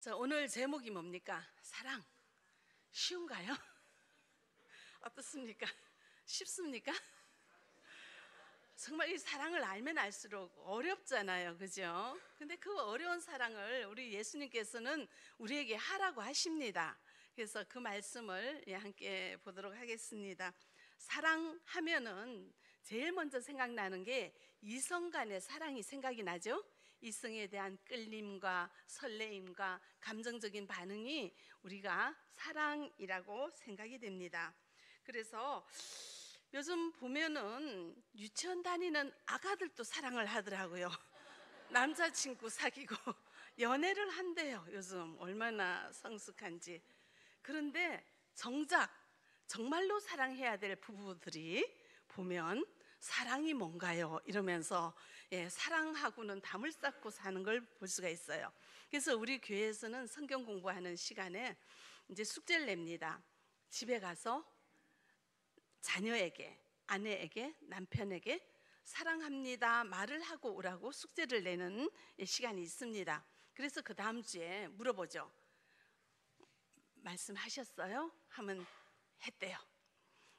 자, 오늘 제목이 뭡니까? 사랑. 쉬운가요? 어떻습니까? 쉽습니까? 정말 이 사랑을 알면 알수록 어렵잖아요, 그죠? 근데 그 어려운 사랑을 우리 예수님께서는 우리에게 하라고 하십니다. 그래서 그 말씀을 함께 보도록 하겠습니다. 사랑하면은 제일 먼저 생각나는 게 이성 간의 사랑이 생각이 나죠? 이성에 대한 끌림과 설레임과 감정적인 반응이 우리가 사랑이라고 생각이 됩니다. 그래서 요즘 보면은 유치원 다니는 아가들도 사랑을 하더라고요. 남자친구 사귀고 연애를 한대요. 요즘 얼마나 성숙한지. 그런데 정말로 사랑해야 될 부부들이 보면 사랑이 뭔가요? 이러면서 사랑하고는 담을 쌓고 사는 걸 볼 수가 있어요. 그래서 우리 교회에서는 성경 공부하는 시간에 이제 숙제를 냅니다. 집에 가서 자녀에게, 아내에게, 남편에게 사랑합니다 말을 하고 오라고 숙제를 내는 시간이 있습니다. 그래서 그 다음 주에 물어보죠. 말씀하셨어요? 하면 했대요.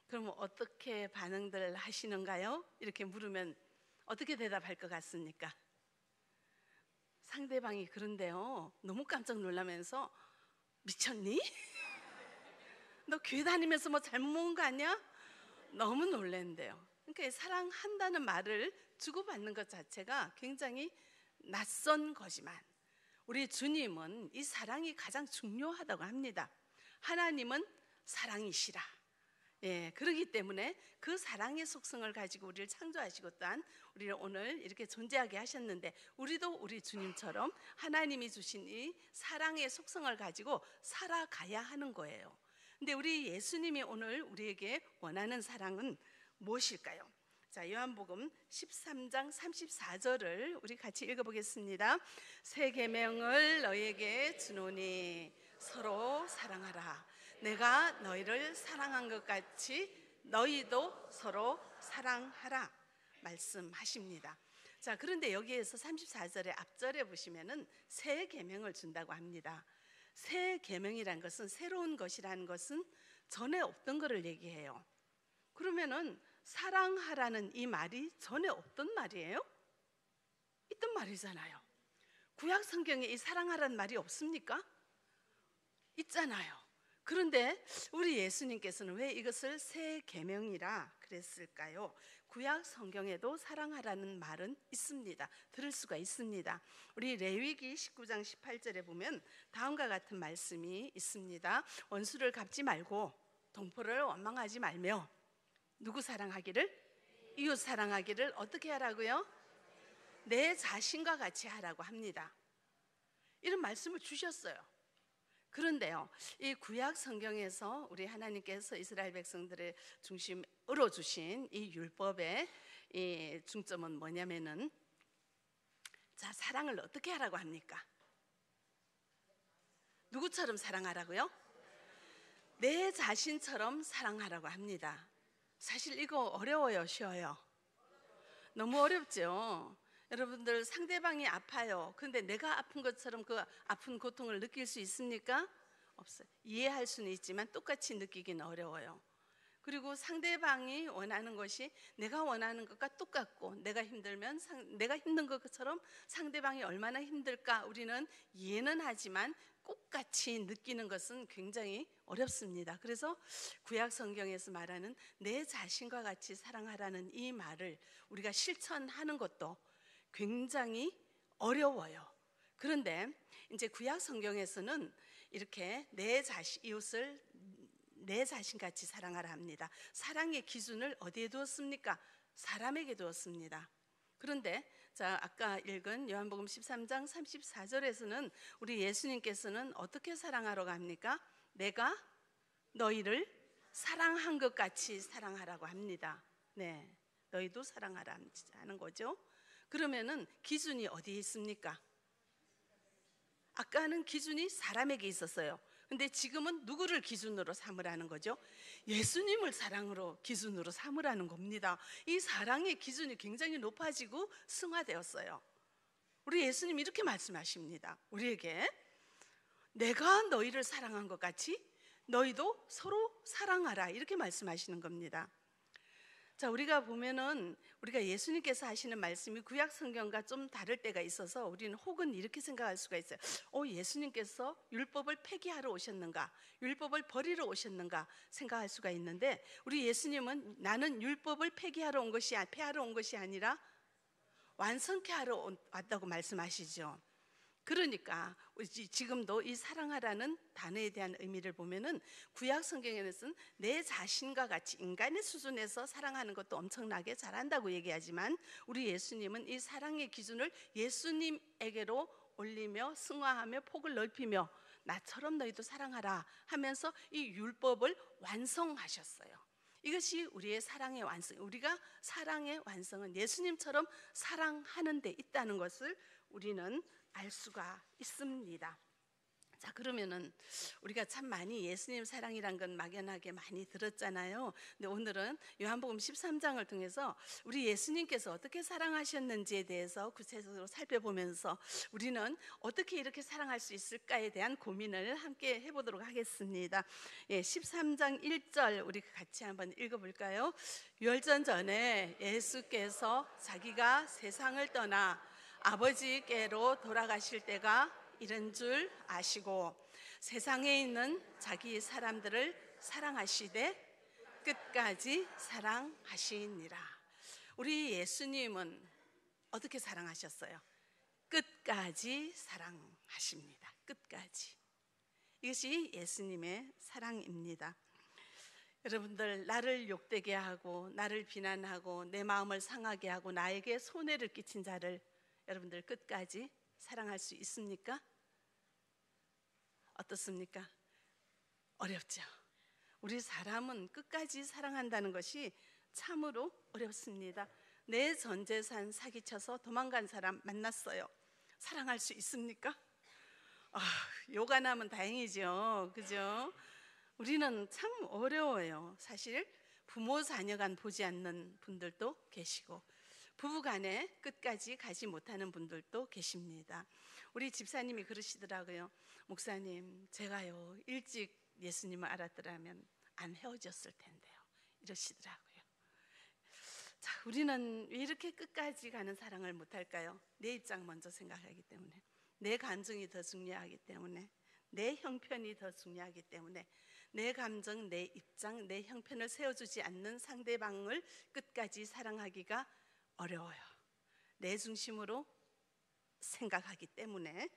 그럼 어떻게 반응들 하시는가요? 이렇게 물으면 어떻게 대답할 것 같습니까? 상대방이 그런데요, 너무 깜짝 놀라면서 미쳤니? 너 교회 다니면서 뭐 잘못 먹은 거 아니야? 너무 놀랜대요. 그러니까 사랑한다는 말을 주고받는 것 자체가 굉장히 낯선 거지만 우리 주님은 이 사랑이 가장 중요하다고 합니다. 하나님은 사랑이시라. 그렇기 때문에 그 사랑의 속성을 가지고 우리를 창조하시고 또한 우리를 오늘 이렇게 존재하게 하셨는데 우리도 우리 주님처럼 하나님이 주신 이 사랑의 속성을 가지고 살아가야 하는 거예요. 근데 우리 예수님이 오늘 우리에게 원하는 사랑은 무엇일까요? 자, 요한복음 13장 34절을 우리 같이 읽어보겠습니다. 새 계명을 너희에게 주노니 서로 사랑하라. 내가 너희를 사랑한 것 같이 너희도 서로 사랑하라 말씀하십니다. 자, 그런데 여기에서 34절의 앞절에 보시면은 새 계명을 준다고 합니다. 새 계명이란 것은, 새로운 것이라는 것은 전에 없던 것을 얘기해요. 그러면은 사랑하라는 이 말이 전에 없던 말이에요? 있던 말이잖아요. 구약 성경에 이 사랑하라는 말이 없습니까? 있잖아요. 그런데 우리 예수님께서는 왜 이것을 새 계명이라 그랬을까요? 구약 성경에도 사랑하라는 말은 있습니다. 들을 수가 있습니다. 우리 레위기 19장 18절에 보면 다음과 같은 말씀이 있습니다. 원수를 갚지 말고 동포를 원망하지 말며 누구 사랑하기를? 이웃 사랑하기를 어떻게 하라고요? 내 자신과 같이 하라고 합니다. 이런 말씀을 주셨어요. 그런데요, 이 구약 성경에서 우리 하나님께서 이스라엘 백성들의 중심으로 주신 이 율법의 이 중점은 뭐냐면은, 자, 사랑을 어떻게 하라고 합니까? 누구처럼 사랑하라고요? 내 자신처럼 사랑하라고 합니다. 사실 이거 어려워요, 쉬워요? 너무 어렵죠. 여러분들 상대방이 아파요. 그런데 내가 아픈 것처럼 그 아픈 고통을 느낄 수 있습니까? 없어요. 이해할 수는 있지만 똑같이 느끼기는 어려워요. 그리고 상대방이 원하는 것이 내가 원하는 것과 똑같고 내가 힘들면 내가 힘든 것처럼 상대방이 얼마나 힘들까 우리는 이해는 하지만 똑같이 느끼는 것은 굉장히 어렵습니다. 그래서 구약 성경에서 말하는 내 자신과 같이 사랑하라는 이 말을 우리가 실천하는 것도 굉장히 어려워요. 그런데 이제 구약 성경에서는 이렇게 이웃을 내 자신같이 사랑하라 합니다. 사랑의 기준을 어디에 두었습니까? 사람에게 두었습니다. 그런데 자, 아까 읽은 요한복음 13장 34절에서는 우리 예수님께서는 어떻게 사랑하라고 합니까? 내가 너희를 사랑한 것 같이 사랑하라고 합니다. 네, 너희도 사랑하라 하는 거죠. 그러면은 기준이 어디에 있습니까? 아까는 기준이 사람에게 있었어요. 근데 지금은 누구를 기준으로 삼으라는 거죠? 예수님을 기준으로 삼으라는 겁니다. 이 사랑의 기준이 굉장히 높아지고 승화되었어요. 우리 예수님이 이렇게 말씀하십니다. 우리에게 내가 너희를 사랑한 것 같이 너희도 서로 사랑하라, 이렇게 말씀하시는 겁니다. 자, 우리가 보면은 우리가 예수님께서 하시는 말씀이 구약 성경과 좀 다를 때가 있어서 우리는 혹은 이렇게 생각할 수가 있어요. 예수님께서 율법을 폐기하러 오셨는가, 율법을 버리러 오셨는가 생각할 수가 있는데, 우리 예수님은 나는 율법을 폐하러 온 것이 아니라 완성케 하러 왔다고 말씀하시죠. 그러니까 지금도 이 사랑하라는 단어에 대한 의미를 보면은 구약 성경에는 내 자신과 같이 인간의 수준에서 사랑하는 것도 엄청나게 잘한다고 얘기하지만, 우리 예수님은 이 사랑의 기준을 예수님에게로 올리며 승화하며 폭을 넓히며 나처럼 너희도 사랑하라 하면서 이 율법을 완성하셨어요. 이것이 우리의 사랑의 완성, 우리가 사랑의 완성은 예수님처럼 사랑하는 데 있다는 것을 우리는 알 수가 있습니다. 자, 그러면은 우리가 참 많이 예수님 사랑이란 건 막연하게 많이 들었잖아요. 근데 오늘은 요한복음 13장을 통해서 우리 예수님께서 어떻게 사랑하셨는지에 대해서 구체적으로 살펴보면서 우리는 어떻게 이렇게 사랑할 수 있을까에 대한 고민을 함께 해보도록 하겠습니다. 13장 1절 우리 같이 한번 읽어볼까요? 유월절 전에 예수께서 자기가 세상을 떠나 아버지께로 돌아가실 때가 이른 줄 아시고 세상에 있는 자기 사람들을 사랑하시되 끝까지 사랑하시니라. 우리 예수님은 어떻게 사랑하셨어요? 끝까지 사랑하십니다. 끝까지. 이것이 예수님의 사랑입니다. 여러분들, 나를 욕되게 하고 나를 비난하고 내 마음을 상하게 하고 나에게 손해를 끼친 자를 여러분들 끝까지 사랑할 수 있습니까? 어떻습니까? 어렵죠. 우리 사람은 끝까지 사랑한다는 것이 참으로 어렵습니다. 내 전 재산 사기쳐서 도망간 사람 만났어요. 사랑할 수 있습니까? 욕 안 하면 다행이죠. 그죠? 우리는 참 어려워요. 사실 부모 자녀 간 보지 않는 분들도 계시고 부부간에 끝까지 가지 못하는 분들도 계십니다. 우리 집사님이 그러시더라고요. 목사님, 제가요 일찍 예수님을 알았더라면 안 헤어졌을 텐데요, 이러시더라고요. 자, 우리는 왜 이렇게 끝까지 가는 사랑을 못할까요? 내 입장 먼저 생각하기 때문에, 내 감정이 더 중요하기 때문에, 내 형편이 더 중요하기 때문에, 내 감정, 내 입장, 내 형편을 세워주지 않는 상대방을 끝까지 사랑하기가 어려워요. 내 중심으로 생각하기 때문에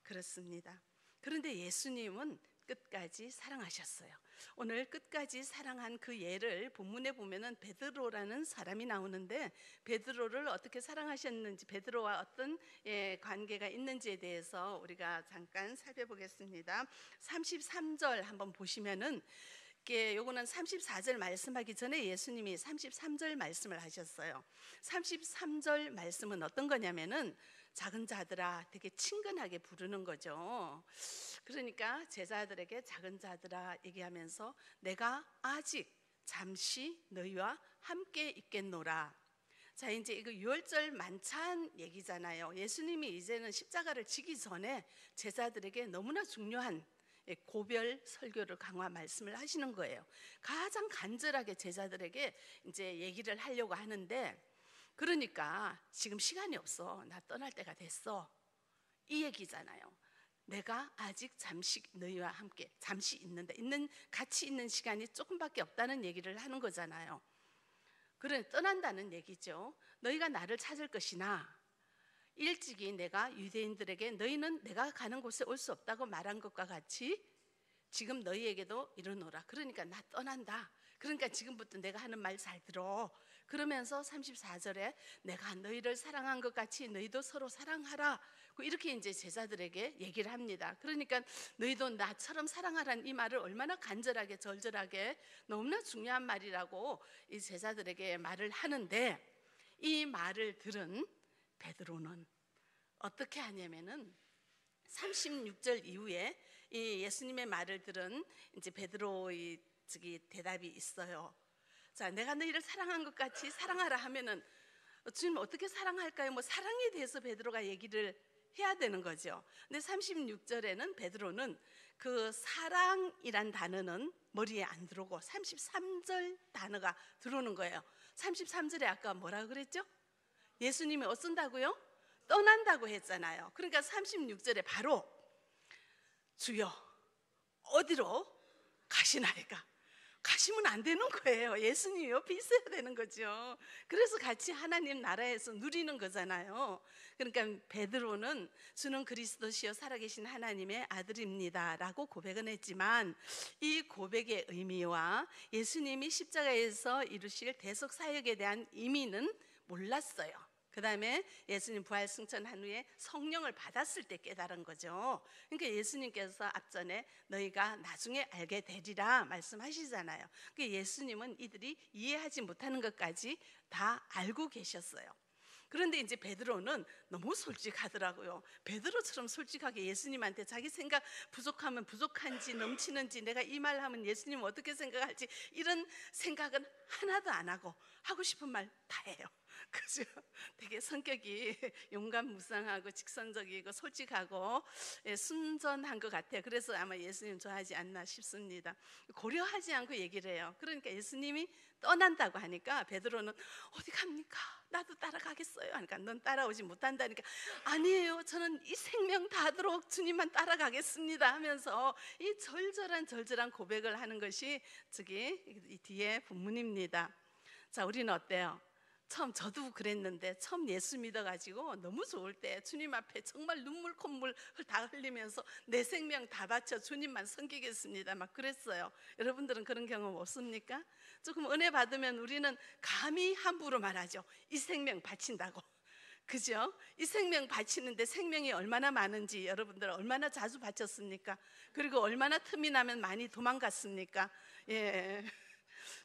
그렇습니다. 그런데 예수님은 끝까지 사랑하셨어요. 오늘 끝까지 사랑한 그 예를 본문에 보면은 베드로라는 사람이 나오는데, 베드로를 어떻게 사랑하셨는지, 베드로와 어떤 관계가 있는지에 대해서 우리가 잠깐 살펴보겠습니다. 33절 한번 보시면은, 요거는 34절 말씀하기 전에 예수님이 33절 말씀을 하셨어요. 33절 말씀은 어떤 거냐면은 작은 자들아 되게 친근하게 부르는 거죠. 그러니까 제자들에게 작은 자들아 얘기하면서 내가 아직 잠시 너희와 함께 있겠노라. 자, 이제 이거 유월절 만찬 얘기잖아요. 예수님이 이제는 십자가를 지기 전에 제자들에게 너무나 중요한 고별 설교를 강화 말씀을 하시는 거예요. 가장 간절하게 제자들에게 이제 얘기를 하려고 하는데, 그러니까 지금 시간이 없어, 나 떠날 때가 됐어, 이 얘기잖아요. 내가 아직 잠시 너희와 함께 잠시 같이 있는 시간이 조금밖에 없다는 얘기를 하는 거잖아요. 그래, 떠난다는 얘기죠. 너희가 나를 찾을 것이나 일찍이 내가 유대인들에게 너희는 내가 가는 곳에 올 수 없다고 말한 것과 같이 지금 너희에게도 이르노라. 그러니까 나 떠난다. 그러니까 지금부터 내가 하는 말 잘 들어. 그러면서 34절에 내가 너희를 사랑한 것 같이 너희도 서로 사랑하라, 이렇게 이제 제자들에게 얘기를 합니다. 그러니까 너희도 나처럼 사랑하라는 이 말을 얼마나 간절하게 절절하게 너무나 중요한 말이라고 이 제자들에게 말을 하는데, 이 말을 들은 베드로는 어떻게 하냐면은 36절 이후에 이 예수님의 말을 들은 이제 베드로의 대답이 있어요. 자, 내가 너희를 사랑한 것 같이 사랑하라 하면은 주님 어떻게 사랑할까요? 사랑에 대해서 베드로가 얘기를 해야 되는 거죠. 근데 36절에는 베드로는 그 사랑이란 단어는 머리에 안 들어오고 33절 단어가 들어오는 거예요. 33절에 아까 뭐라 그랬죠? 예수님이 어쩐다고요? 떠난다고 했잖아요. 그러니까 36절에 바로 주여 어디로 가시나이까? 가시면 안 되는 거예요. 예수님이 옆에 있어야 되는 거죠. 그래서 같이 하나님 나라에서 누리는 거잖아요. 그러니까 베드로는 주는 그리스도시요 살아계신 하나님의 아들입니다 라고 고백은 했지만 이 고백의 의미와 예수님이 십자가에서 이루실 대속 사역에 대한 의미는 몰랐어요. 그 다음에 예수님 부활 승천한 후에 성령을 받았을 때 깨달은 거죠. 그러니까 예수님께서 앞전에 너희가 나중에 알게 되리라 말씀하시잖아요. 그러니까 예수님은 이들이 이해하지 못하는 것까지 다 알고 계셨어요. 그런데 이제 베드로는 너무 솔직하더라고요. 베드로처럼 솔직하게 예수님한테 자기 생각 부족하면 부족한지 넘치는지 내가 이 말 하면 예수님 어떻게 생각할지 이런 생각은 하나도 안 하고 싶은 말 다 해요. 그죠? 되게 성격이 용감무쌍하고 직선적이고 솔직하고 순전한 것 같아요. 그래서 아마 예수님 좋아하지 않나 싶습니다. 고려하지 않고 얘기를 해요. 그러니까 예수님이 떠난다고 하니까 베드로는 어디 갑니까? 나도 따라가겠어요. 그러니까 넌 따라오지 못한다니까 아니에요. 저는 이 생명 다하도록 주님만 따라가겠습니다 하면서 이 절절한 고백을 하는 것이 저기 이 뒤에 본문입니다. 자, 우리는 어때요? 처음 저도 그랬는데 처음 예수 믿어가지고 너무 좋을 때 주님 앞에 정말 눈물 콧물 다 흘리면서 내 생명 다 바쳐 주님만 섬기겠습니다 막 그랬어요. 여러분들은 그런 경험 없습니까? 조금 은혜 받으면 우리는 감히 함부로 말하죠. 이 생명 바친다고. 그죠? 이 생명 바치는데 생명이 얼마나 많은지 여러분들 얼마나 자주 바쳤습니까? 그리고 얼마나 틈이 나면 많이 도망갔습니까? 예,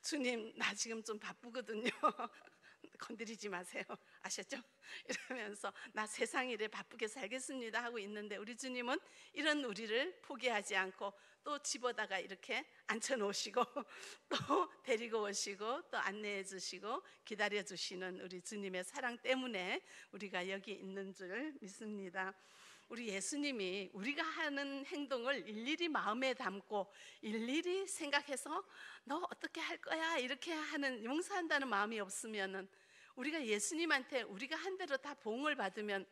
주님 나 지금 좀 바쁘거든요. 건드리지 마세요. 아셨죠? 이러면서 나 세상 일에 바쁘게 살겠습니다 하고 있는데 우리 주님은 이런 우리를 포기하지 않고 또 집어다가 이렇게 앉혀놓으시고 또 데리고 오시고 또 안내해 주시고 기다려 주시는 우리 주님의 사랑 때문에 우리가 여기 있는 줄 믿습니다. 우리 예수님이 우리가 하는 행동을 일일이 마음에 담고 일일이 생각해서 너 어떻게 할 거야 이렇게 하는 용서한다는 마음이 없으면은 우리가 예수님한테 우리가 한 대로 다 보응을 받으면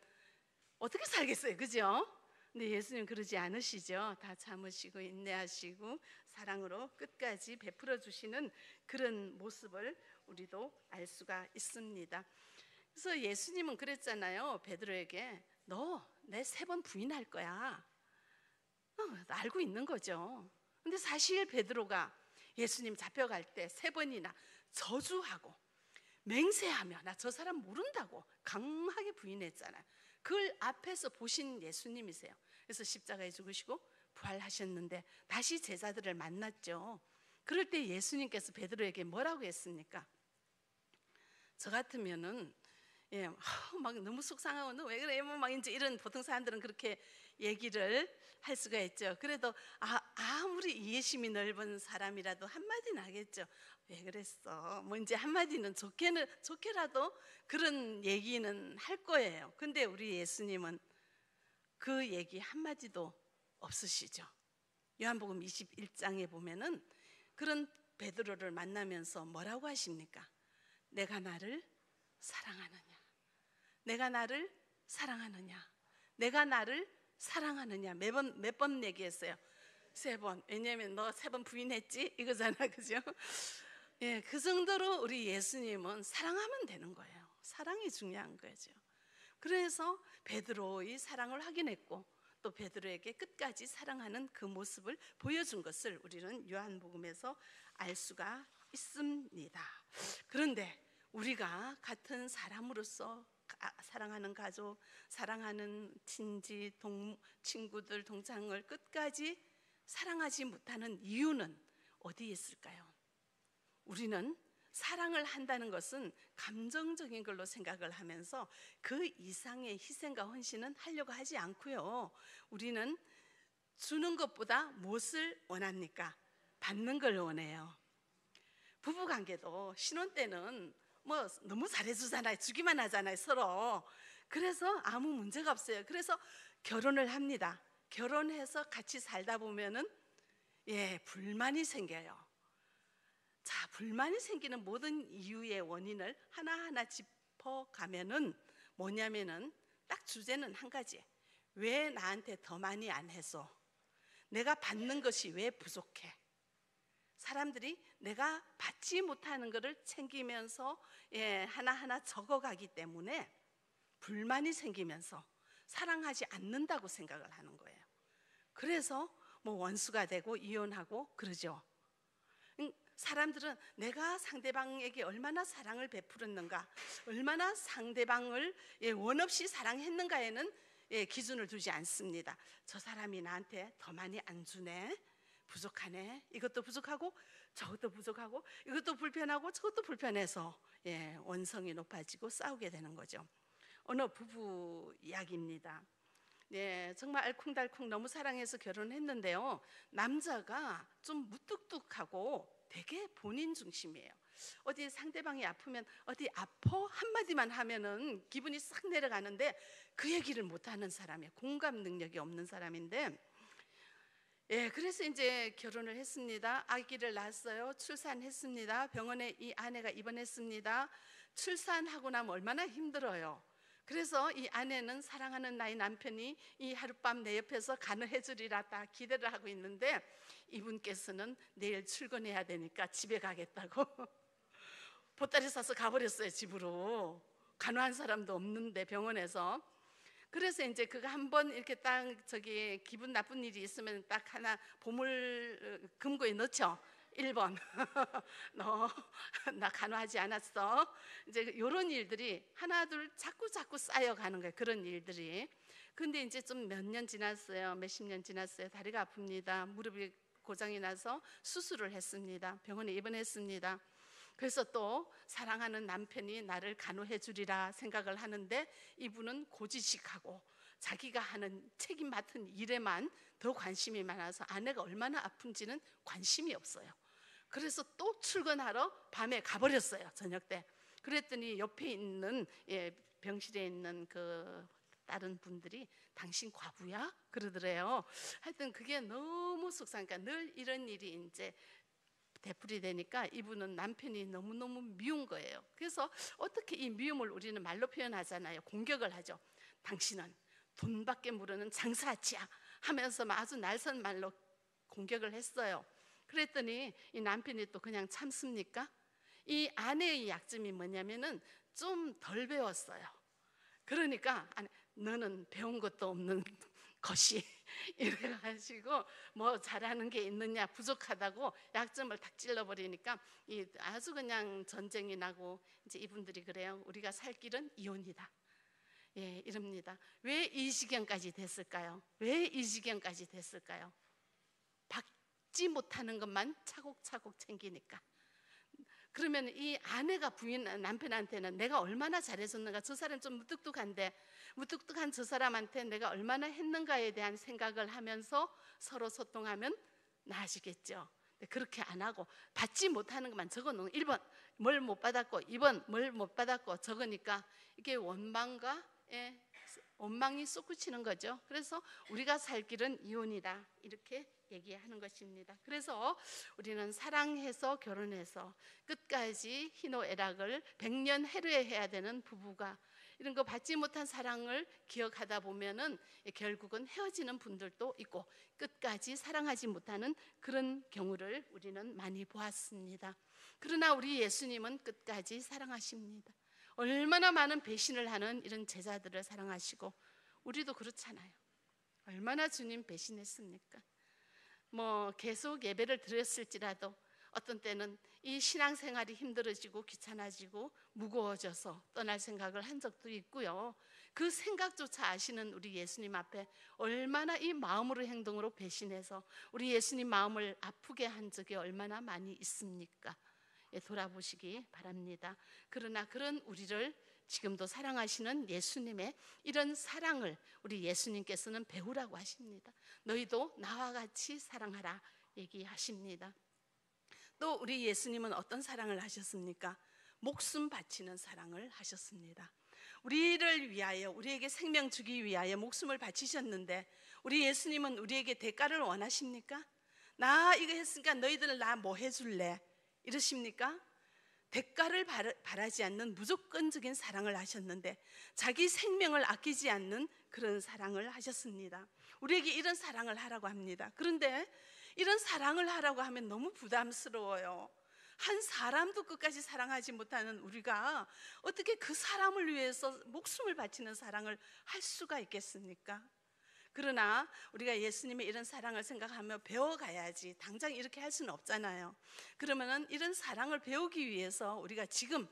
어떻게 살겠어요, 그죠? 근데 예수님 그러지 않으시죠. 다 참으시고 인내하시고 사랑으로 끝까지 베풀어 주시는 그런 모습을 우리도 알 수가 있습니다. 그래서 예수님은 그랬잖아요. 베드로에게 너 내 3번 부인할 거야. 알고 있는 거죠. 근데 사실 베드로가 예수님 잡혀갈 때 3번이나 저주하고 맹세하며 나 저 사람 모른다고 강하게 부인했잖아요. 그걸 앞에서 보신 예수님이세요. 그래서 십자가에 죽으시고 부활하셨는데 다시 제자들을 만났죠. 그럴 때 예수님께서 베드로에게 뭐라고 했습니까? 저 같으면은 막 너무 속상하고 너 왜 그래? 막 이제 이런 보통 사람들은 그렇게 얘기를 할 수가 있죠. 그래도 아무리 이해심이 넓은 사람이라도 한마디는 하겠죠. 왜 그랬어? 뭐 이제 한마디는 좋게라도 그런 얘기는 할 거예요. 근데 우리 예수님은 그 얘기 한마디도 없으시죠. 요한복음 21장에 보면은 그런 베드로를 만나면서 뭐라고 하십니까? 내가 나를 사랑하느냐? 내가 나를 사랑하느냐? 내가 나를 사랑하느냐? 몇 번 얘기했어요? 3번. 왜냐하면 너 3번 부인했지? 이거잖아, 그죠? 예, 그 정도로 우리 예수님은 사랑하면 되는 거예요. 사랑이 중요한 거죠. 그래서 베드로의 사랑을 확인했고 또 베드로에게 끝까지 사랑하는 그 모습을 보여준 것을 우리는 요한복음에서 알 수가 있습니다. 그런데 우리가 같은 사람으로서 사랑하는 가족, 사랑하는 친지, 친구들, 동창을 끝까지 사랑하지 못하는 이유는 어디에 있을까요? 우리는 사랑을 한다는 것은 감정적인 걸로 생각을 하면서 그 이상의 희생과 헌신은 하려고 하지 않고요. 우리는 주는 것보다 무엇을 원합니까? 받는 걸 원해요. 부부관계도 신혼 때는 뭐 너무 잘해주잖아요. 주기만 하잖아요, 서로. 그래서 아무 문제가 없어요. 그래서 결혼을 합니다. 결혼해서 같이 살다 보면은 불만이 생겨요. 자, 불만이 생기는 모든 이유의 원인을 하나하나 짚어가면은 뭐냐면은 딱 주제는 한 가지. 왜 나한테 더 많이 안 해서? 내가 받는 것이 왜 부족해? 사람들이 내가 받지 못하는 것을 챙기면서 하나하나 적어가기 때문에 불만이 생기면서 사랑하지 않는다고 생각을 하는 거예요. 그래서 뭐 원수가 되고 이혼하고 그러죠. 사람들은 내가 상대방에게 얼마나 사랑을 베풀었는가, 얼마나 상대방을 원 없이 사랑했는가에는 기준을 두지 않습니다. 저 사람이 나한테 더 많이 안 주네, 부족하네, 이것도 부족하고 저것도 부족하고 이것도 불편하고 저것도 불편해서 원성이 높아지고 싸우게 되는 거죠. 어느 부부 이야기입니다. 정말 알콩달콩 너무 사랑해서 결혼했는데요, 남자가 좀 무뚝뚝하고 되게 본인 중심이에요. 어디 상대방이 아프면 어디 아파? 한마디만 하면은 기분이 싹 내려가는데 그 얘기를 못하는 사람이에요. 공감 능력이 없는 사람인데, 그래서 이제 결혼을 했습니다. 아기를 낳았어요. 출산했습니다. 병원에 이 아내가 입원했습니다. 출산하고 나면 얼마나 힘들어요. 그래서 이 아내는 사랑하는 나의 남편이 이 하룻밤 내 옆에서 간호해 주리라 다 기대를 하고 있는데, 이분께서는 내일 출근해야 되니까 집에 가겠다고 보따리 싸서 가버렸어요. 집으로. 간호한 사람도 없는데 병원에서. 그래서 이제 그거 한번 이렇게 딱 기분 나쁜 일이 있으면 딱 하나 보물 금고에 넣죠. 1번 너 나 간호하지 않았어. 이제 이런 일들이 하나 둘 자꾸 쌓여가는 거예요. 그런 일들이. 근데 이제 좀 몇 년 지났어요. 몇십 년 지났어요. 다리가 아픕니다. 무릎이 고장이 나서 수술을 했습니다. 병원에 입원했습니다. 그래서 또 사랑하는 남편이 나를 간호해 주리라 생각을 하는데, 이분은 고지식하고 자기가 하는 책임 맡은 일에만 더 관심이 많아서 아내가 얼마나 아픈지는 관심이 없어요. 그래서 또 출근하러 밤에 가버렸어요. 저녁 때. 그랬더니 옆에 있는 병실에 있는 그 다른 분들이 당신 과부야? 그러더래요. 하여튼 그게 너무 속상하니까 늘 이런 일이 이제 되풀이 되니까 이분은 남편이 너무너무 미운 거예요. 그래서 어떻게 이 미움을 우리는 말로 표현하잖아요. 공격을 하죠. 당신은 돈밖에 모르는 장사치야 하면서 아주 날선 말로 공격을 했어요. 그랬더니 이 남편이 또 그냥 참습니까? 이 아내의 약점이 뭐냐면은 좀 덜 배웠어요. 그러니까 너는 배운 것도 없는 것이 이래가지고 뭐 잘하는 게 있느냐, 부족하다고 약점을 탁 찔러버리니까 아주 그냥 전쟁이 나고, 이제 이분들이 그래요. 우리가 살 길은 이혼이다. 이럽니다. 왜 이 지경까지 됐을까요? 왜 이 지경까지 됐을까요? 받지 못하는 것만 차곡차곡 챙기니까. 그러면 이 아내가 남편한테는 내가 얼마나 잘해줬는가, 저 사람 좀 무뚝뚝한데 무뚝뚝한 저 사람한테 내가 얼마나 했는가에 대한 생각을 하면서 서로 소통하면 나아지겠죠. 그렇게 안 하고 받지 못하는 것만 적어놓은 1번 뭘 못 받았고 2번 뭘 못 받았고 적으니까 이게 원망과 원망이 솟구치는 거죠. 그래서 우리가 살 길은 이혼이다, 이렇게 얘기하는 것입니다. 그래서 우리는 사랑해서 결혼해서 끝까지 희노애락을 백년 해로해야 되는 부부가 이런 거 받지 못한 사랑을 기억하다 보면은 결국은 헤어지는 분들도 있고 끝까지 사랑하지 못하는 그런 경우를 우리는 많이 보았습니다. 그러나 우리 예수님은 끝까지 사랑하십니다. 얼마나 많은 배신을 하는 이런 제자들을 사랑하시고, 우리도 그렇잖아요. 얼마나 주님 배신했습니까? 뭐 계속 예배를 드렸을지라도 어떤 때는 이 신앙생활이 힘들어지고 귀찮아지고 무거워져서 떠날 생각을 한 적도 있고요. 그 생각조차 아시는 우리 예수님 앞에 얼마나 이 마음으로 행동으로 배신해서 우리 예수님 마음을 아프게 한 적이 얼마나 많이 있습니까? 돌아보시기 바랍니다. 그러나 그런 우리를 지금도 사랑하시는 예수님의 이런 사랑을 우리 예수님께서는 배우라고 하십니다. 너희도 나와 같이 사랑하라 얘기하십니다. 또 우리 예수님은 어떤 사랑을 하셨습니까? 목숨 바치는 사랑을 하셨습니다. 우리를 위하여, 우리에게 생명 주기 위하여 목숨을 바치셨는데 우리 예수님은 우리에게 대가를 원하십니까? 나 이거 했으니까 너희들 나 뭐 해줄래? 이러십니까? 대가를 바라지 않는 무조건적인 사랑을 하셨는데 자기 생명을 아끼지 않는 그런 사랑을 하셨습니다. 우리에게 이런 사랑을 하라고 합니다. 그런데 이런 사랑을 하라고 하면 너무 부담스러워요. 한 사람도 끝까지 사랑하지 못하는 우리가 어떻게 그 사람을 위해서 목숨을 바치는 사랑을 할 수가 있겠습니까? 그러나 우리가 예수님의 이런 사랑을 생각하며 배워가야지. 당장 이렇게 할 수는 없잖아요. 그러면은 이런 사랑을 배우기 위해서 우리가 지금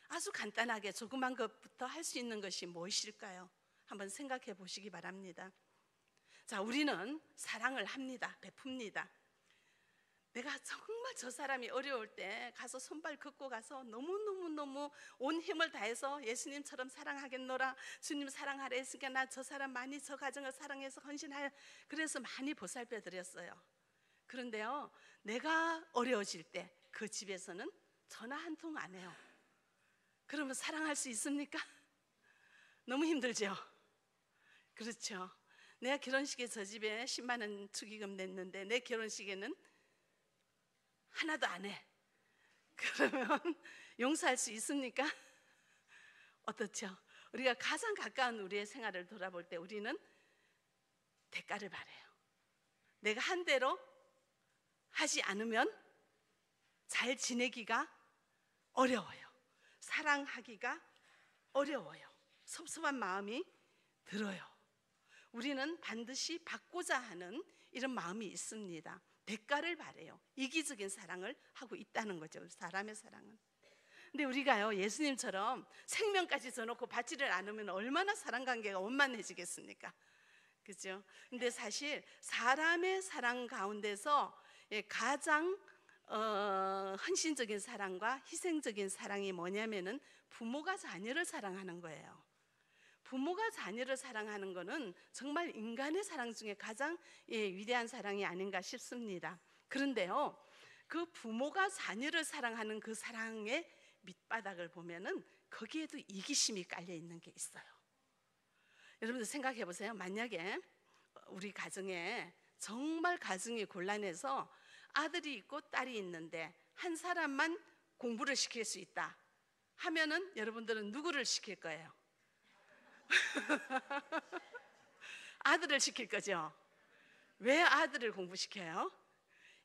아주 간단하게 조그만 것부터 할 수 있는 것이 무엇일까요? 한번 생각해 보시기 바랍니다. 자, 우리는 사랑을 합니다. 베풉니다. 내가 정말 저 사람이 어려울 때 가서 손발 긋고 가서 너무너무 온 힘을 다해서 예수님처럼 사랑하겠노라, 주님 사랑하라 했으니까 나 저 사람 많이, 저 가정을 사랑해서 헌신하여, 그래서 많이 보살펴 드렸어요. 그런데요, 내가 어려워질 때 그 집에서는 전화 한 통 안 해요. 그러면 사랑할 수 있습니까? 너무 힘들죠. 그렇죠. 내가 결혼식에 저 집에 10만 원 축의금 냈는데 내 결혼식에는 하나도 안 해. 그러면 용서할 수 있습니까? 어떻죠? 우리가 가장 가까운 우리의 생활을 돌아볼 때 우리는 대가를 바라요. 내가 한 대로 하지 않으면 잘 지내기가 어려워요. 사랑하기가 어려워요. 섭섭한 마음이 들어요. 우리는 반드시 받고자 하는 이런 마음이 있습니다. 대가를 바라요. 이기적인 사랑을 하고 있다는 거죠. 사람의 사랑은. 근데 우리가요, 예수님처럼 생명까지 줘놓고 받지를 않으면 얼마나 사랑 관계가 원만해지겠습니까? 그죠? 근데 사실 사람의 사랑 가운데서 가장 헌신적인 사랑과 희생적인 사랑이 뭐냐면은 부모가 자녀를 사랑하는 거예요. 부모가 자녀를 사랑하는 것은 정말 인간의 사랑 중에 가장 위대한 사랑이 아닌가 싶습니다. 그런데요, 그 부모가 자녀를 사랑하는 그 사랑의 밑바닥을 보면은 거기에도 이기심이 깔려 있는 게 있어요. 여러분들 생각해 보세요. 만약에 우리 가정에 정말 가정이 곤란해서 아들이 있고 딸이 있는데 한 사람만 공부를 시킬 수 있다 하면은 여러분들은 누구를 시킬 거예요? 아들을 시킬 거죠. 왜 아들을 공부시켜요?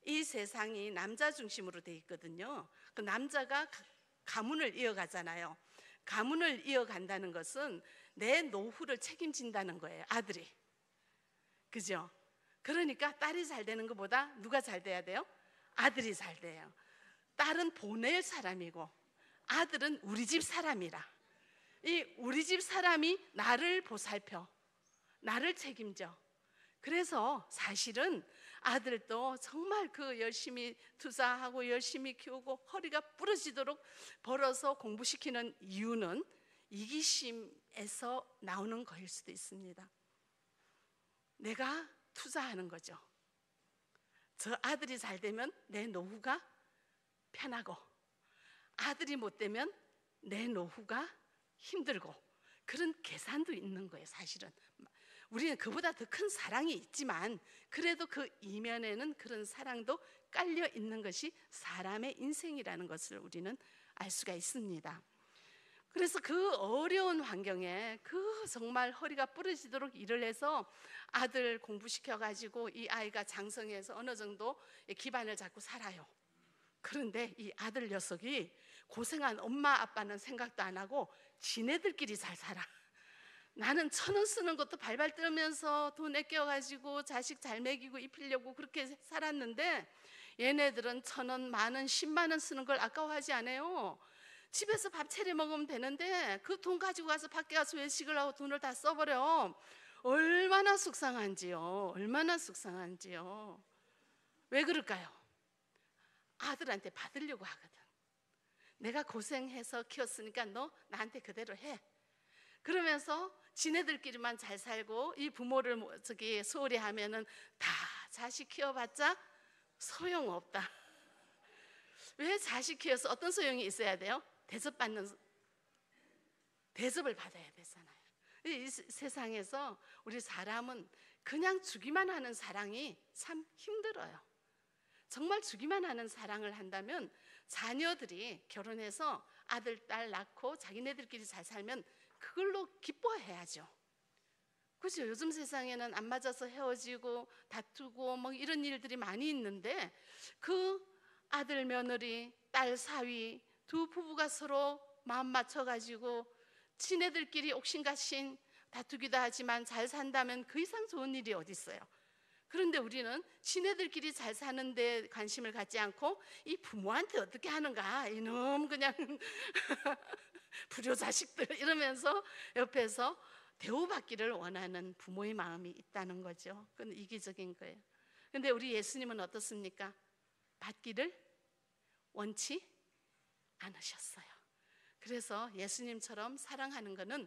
이 세상이 남자 중심으로 돼 있거든요. 그 남자가 가문을 이어가잖아요. 가문을 이어간다는 것은 내 노후를 책임진다는 거예요, 아들이. 그죠? 그러니까 딸이 잘 되는 것보다 누가 잘 돼야 돼요? 아들이 잘 돼요. 딸은 보낼 사람이고 아들은 우리 집 사람이라. 이 우리 집 사람이 나를 보살펴, 나를 책임져. 그래서 사실은 아들도 정말 그 열심히 투자하고 열심히 키우고 허리가 부러지도록 벌어서 공부시키는 이유는 이기심에서 나오는 거일 수도 있습니다. 내가 투자하는 거죠. 저 아들이 잘 되면 내 노후가 편하고 아들이 못 되면 내 노후가 힘들고, 그런 계산도 있는 거예요. 사실은 우리는 그보다 더 큰 사랑이 있지만 그래도 그 이면에는 그런 사랑도 깔려 있는 것이 사람의 인생이라는 것을 우리는 알 수가 있습니다. 그래서 그 어려운 환경에 그 정말 허리가 부러지도록 일을 해서 아들 공부시켜가지고 이 아이가 장성해서 어느 정도 기반을 잡고 살아요. 그런데 이 아들 녀석이 고생한 엄마 아빠는 생각도 안 하고 지네들끼리 잘 살아. 나는 1,000원 쓰는 것도 발발 떨면서 돈 아껴가지고 자식 잘 먹이고 입히려고 그렇게 살았는데 얘네들은 1,000원, 10,000원, 10만 원 쓰는 걸 아까워하지 않아요. 집에서 밥 차려 먹으면 되는데 그 돈 가지고 가서 밖에 가서 외식을 하고 돈을 다 써버려. 얼마나 속상한지요. 얼마나 속상한지요. 왜 그럴까요? 아들한테 받으려고 하거든. 내가 고생해서 키웠으니까 너 나한테 그대로 해. 그러면서 지네들끼리만 잘 살고 이 부모를 소홀히 하면은 다 자식 키워봤자 소용없다. 왜 자식 키워서 어떤 소용이 있어야 돼요? 대접받는. 대접을 받아야 되잖아요. 이 세상에서 우리 사람은 그냥 주기만 하는 사랑이 참 힘들어요. 정말 주기만 하는 사랑을 한다면 자녀들이 결혼해서 아들, 딸 낳고 자기네들끼리 잘 살면 그걸로 기뻐해야죠. 그렇죠? 요즘 세상에는 안 맞아서 헤어지고 다투고 뭐 이런 일들이 많이 있는데, 그 아들 며느리, 딸 사위 두 부부가 서로 마음 맞춰가지고 지네들끼리 옥신각신 다투기도 하지만 잘 산다면 그 이상 좋은 일이 어디 있어요? 그런데 우리는 지네들끼리 잘 사는데 관심을 갖지 않고 이 부모한테 어떻게 하는가, 이놈 그냥 불효자식들 이러면서 옆에서 대우받기를 원하는 부모의 마음이 있다는 거죠. 그건 이기적인 거예요. 근데 우리 예수님은 어떻습니까? 받기를 원치 않으셨어요. 그래서 예수님처럼 사랑하는 것은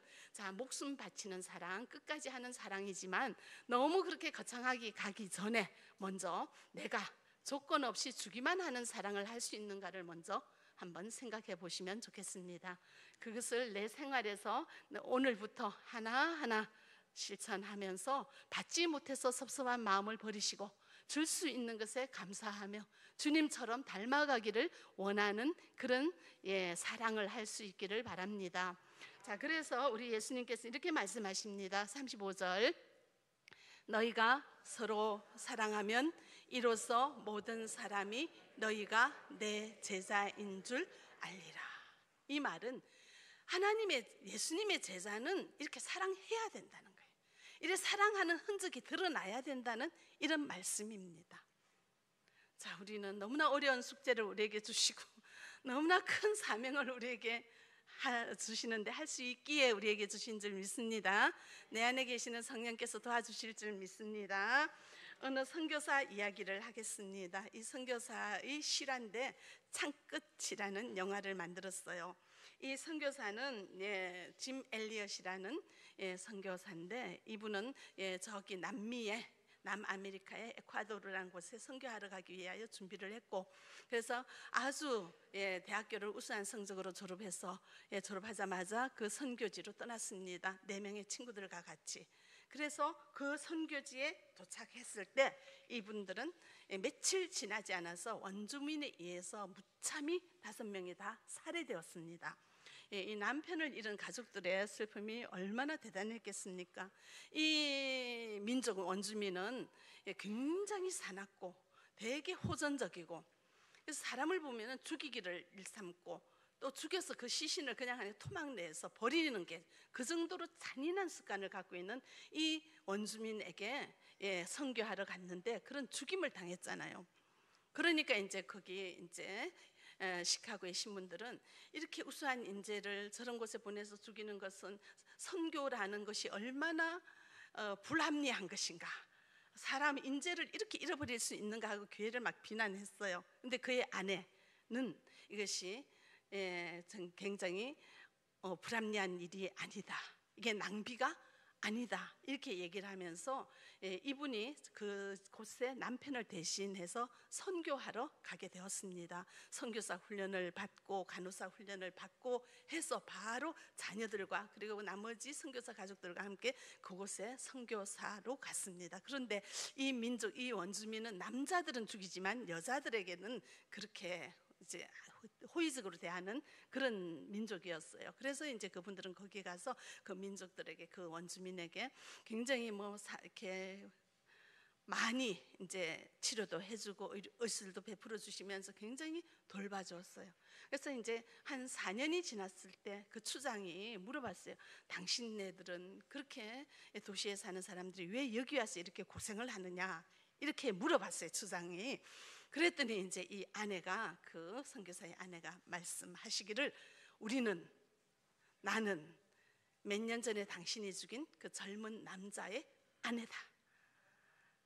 목숨 바치는 사랑, 끝까지 하는 사랑이지만 너무 그렇게 거창하게 가기 전에 먼저 내가 조건 없이 주기만 하는 사랑을 할 수 있는가를 먼저 한번 생각해 보시면 좋겠습니다. 그것을 내 생활에서 오늘부터 하나하나 실천하면서 받지 못해서 섭섭한 마음을 버리시고 줄 수 있는 것에 감사하며 주님처럼 닮아가기를 원하는 그런 사랑을 할 수 있기를 바랍니다. 자, 그래서 우리 예수님께서 이렇게 말씀하십니다. 35절, 너희가 서로 사랑하면 이로써 모든 사람이 너희가 내 제자인 줄 알리라. 이 말은 예수님의 제자는 이렇게 사랑해야 된다는 거예요. 이렇게 사랑하는 흔적이 드러나야 된다는 이런 말씀입니다. 자, 우리는 너무나 어려운 숙제를 우리에게 주시고 너무나 큰 사명을 우리에게 주시는데 할 수 있기에 우리에게 주신 줄 믿습니다. 내 안에 계시는 성령께서 도와주실 줄 믿습니다. 어느 선교사 이야기를 하겠습니다. 이 선교사의 실화인데 창끝이라는 영화를 만들었어요. 이 선교사는 짐 엘리엇이라는 선교사인데, 이분은 저기 남아메리카의 에콰도르라는 곳에 선교하러 가기 위하여 준비를 했고, 그래서 아주 대학교를 우수한 성적으로 졸업해서 졸업하자마자 그 선교지로 떠났습니다. 4명의 친구들과 같이. 그래서 그 선교지에 도착했을 때 이분들은 며칠 지나지 않아서 원주민에 의해서 무참히 5명이 다 살해되었습니다. 이 남편을 잃은 가족들의 슬픔이 얼마나 대단했겠습니까? 이 민족 원주민은 굉장히 사납고 되게 호전적이고, 그래서 사람을 보면 죽이기를 일삼고 또 죽여서 그 시신을 그냥 토막 내서 버리는 게 그 정도로 잔인한 습관을 갖고 있는 이 원주민에게 선교하러 갔는데 그런 죽임을 당했잖아요. 그러니까 이제 거기 시카고의 신문들은 이렇게 우수한 인재를 저런 곳에 보내서 죽이는 것은 선교라는 것이 얼마나 불합리한 것인가, 사람 인재를 이렇게 잃어버릴 수 있는가 하고 교회를 막 비난했어요. 근데 그의 아내는 이것이 굉장히 불합리한 일이 아니다, 이게 낭비가 아니다, 이렇게 얘기를 하면서 이분이 그곳에 남편을 대신해서 선교하러 가게 되었습니다. 선교사 훈련을 받고 간호사 훈련을 받고 해서 바로 자녀들과 그리고 나머지 선교사 가족들과 함께 그곳에 선교사로 갔습니다. 그런데 이 민족, 이 원주민은 남자들은 죽이지만 여자들에게는 그렇게 이제 호의적으로 대하는 그런 민족이었어요. 그래서 이제 그분들은 거기 가서 그 민족들에게, 그 원주민에게 굉장히 이렇게 많이 이제 치료도 해주고 의술도 베풀어 주시면서 굉장히 돌봐줬어요. 그래서 이제 한 4년이 지났을 때 그 추장이 물어봤어요. 당신네들은 그렇게 도시에 사는 사람들이 왜 여기 와서 이렇게 고생을 하느냐, 이렇게 물어봤어요, 추장이. 그랬더니 이제 이 아내가, 그 선교사의 아내가 말씀하시기를, 나는 몇 년 전에 당신이 죽인 그 젊은 남자의 아내다.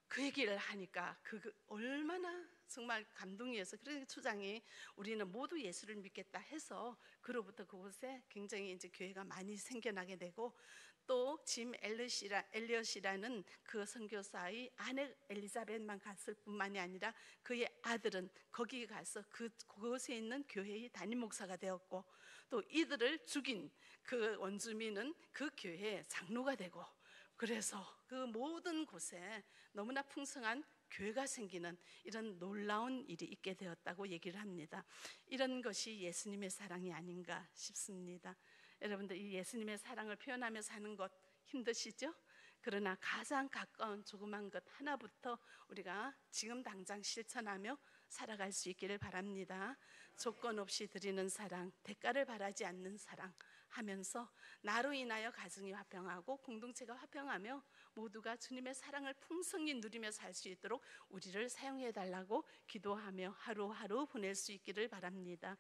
그 얘기를 하니까 얼마나 정말 감동이어서, 그래서 추장이 우리는 모두 예수를 믿겠다 해서 그로부터 그곳에 굉장히 이제 교회가 많이 생겨나게 되고 또 짐 엘리엇이라는 그 선교사의 아내 엘리자벳만 갔을 뿐만이 아니라 그의 아들은 거기 가서 그곳에 있는 교회의 담임 목사가 되었고, 또 이들을 죽인 그 원주민은 그 교회의 장로가 되고, 그래서 그 모든 곳에 너무나 풍성한 교회가 생기는 이런 놀라운 일이 있게 되었다고 얘기를 합니다. 이런 것이 예수님의 사랑이 아닌가 싶습니다. 여러분들, 이 예수님의 사랑을 표현하며 사는 것 힘드시죠? 그러나 가장 가까운 조그만 것 하나부터 우리가 지금 당장 실천하며 살아갈 수 있기를 바랍니다. 조건 없이 드리는 사랑, 대가를 바라지 않는 사랑 하면서 나로 인하여 가정이 화평하고 공동체가 화평하며 모두가 주님의 사랑을 풍성히 누리며 살 수 있도록 우리를 사용해 달라고 기도하며 하루하루 보낼 수 있기를 바랍니다.